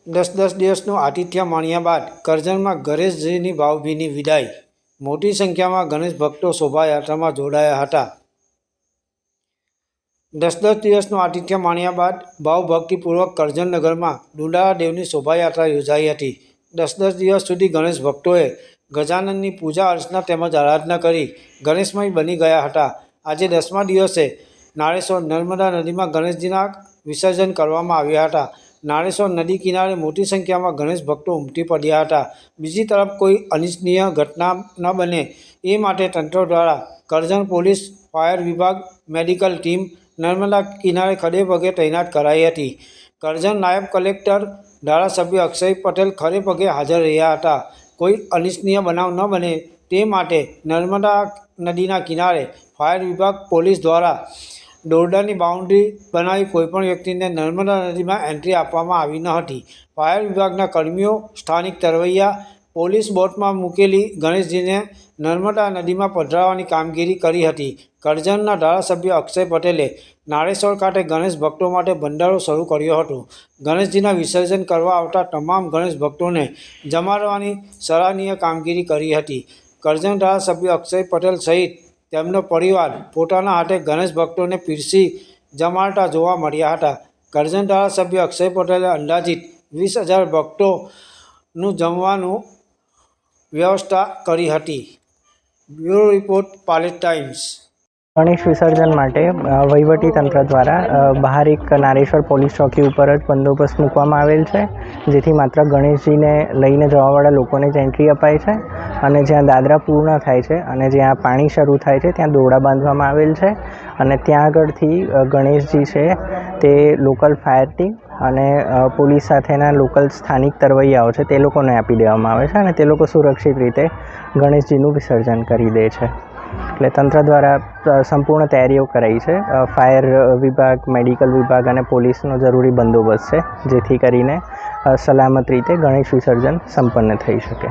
10 દિવસનું આતિથ્ય માણ્યા બાદ કરજણમાં ગણેશજીની ભાવભીની વિદાય। મોટી સંખ્યામાં ગણેશ ભક્તો શોભાયાત્રામાં જોડાયા હતા। 10 દિવસનું આતિથ્ય માણ્યા બાદ ભાવભક્તિપૂર્વક કરજણ નગરમાં દુંડાળા દેવની શોભાયાત્રા યોજાઈ હતી। 10 દિવસ સુધી ગણેશ ભક્તોએ ગજાનનની પૂજા અર્ચના તેમજ આરાધના કરી ગણેશમય બની ગયા હતા। આજે 10મા દિવસે નાળેશ્વર નર્મદા નદીમાં ગણેશજીના વિસર્જન કરવામાં આવ્યા હતા। નાળેશ્વર નદી કિનારે મોટી સંખ્યામાં ગણેશ ભક્તો ઉમટી પડ્યા હતા। બીજી તરફ કોઈ અનિચ્છનીય ઘટના ન બને એ માટે તંત્ર દ્વારા કરજણ પોલીસ, ફાયર વિભાગ, મેડિકલ ટીમ નર્મદા કિનારે ખડે પગે તૈનાત કરાઈ હતી। કરજણ નાયબ કલેક્ટર, ધારાસભ્ય અક્ષય પટેલ ખડે પગે હાજર રહ્યા હતા। કોઈ અનિચ્છનીય બનાવ ન બને તે માટે નર્મદા નદીના કિનારે ફાયર વિભાગ, પોલીસ દ્વારા દોરડાની બાઉન્ડ્રી બનાવી કોઈપણ વ્યક્તિને નર્મદા નદીમાં એન્ટ્રી આપવામાં આવી ન હતી। ફાયર વિભાગના કર્મીઓ સ્થાનિક તરવૈયા પોલીસ બોટમાં મૂકેલી ગણેશજીને નર્મદા નદીમાં પધરાવવાની કામગીરી કરી હતી। કરજણના ધારાસભ્ય અક્ષય પટેલે નાળેશ્વર ખાતે ગણેશ ભક્તો માટે ભંડારો શરૂ કર્યો હતો। ગણેશજીના વિસર્જન કરવા આવતા તમામ ગણેશ ભક્તોને જમાડવાની સરાહનીય કામગીરી કરી હતી। કરજણ ધારાસભ્ય અક્ષય પટેલ સહિત તેમનો પરિવાર પોતાના હાથે ગણેશ ભક્તોને પીરસી જમાડતા જોવા મળ્યા હતા। કરજણ ધારાસભ્ય અક્ષય પટેલે અંદાજિત 20,000 ભક્તોનું જમવાનું વ્યવસ્થા કરી હતી। Bureau report, Palej times. Ganesh વિસર્જન માટે વહીવટી તંત્ર દ્વારા બહાર એક નારેશ્વર પોલીસ ચોકી ઉપર જ બંદોબસ્ત મૂકવામાં આવેલ છે, જેથી માત્ર ગણેશજીને લઈને જવાવાળા લોકોને જ એન્ટ્રી અપાય છે અને જ્યાં દાદરા પૂર્ણ થાય છે અને જ્યાં પાણી શરૂ થાય છે ત્યાં દોરડા બાંધવામાં આવેલ છે અને ત્યાં આગળથી ગણેશજી છે તે લોકલ ફાયર ટીમ અને પોલીસ સાથેના લોકલ સ્થાનિક તરવૈયાઓ છે તે લોકોને આપી દેવામાં આવે છે અને તે લોકો સુરક્ષિત રીતે ગણેશજીનું વિસર્જન કરી દે છે। એટલે તંત્ર દ્વારા સંપૂર્ણ તૈયારીઓ કરાઈ છે। ફાયર વિભાગ, મેડિકલ વિભાગ અને પોલીસનો જરૂરી બંદોબસ્ત છે, જેથી કરીને સલામત રીતે ગણેશ વિસર્જન સંપન્ન થઈ શકે।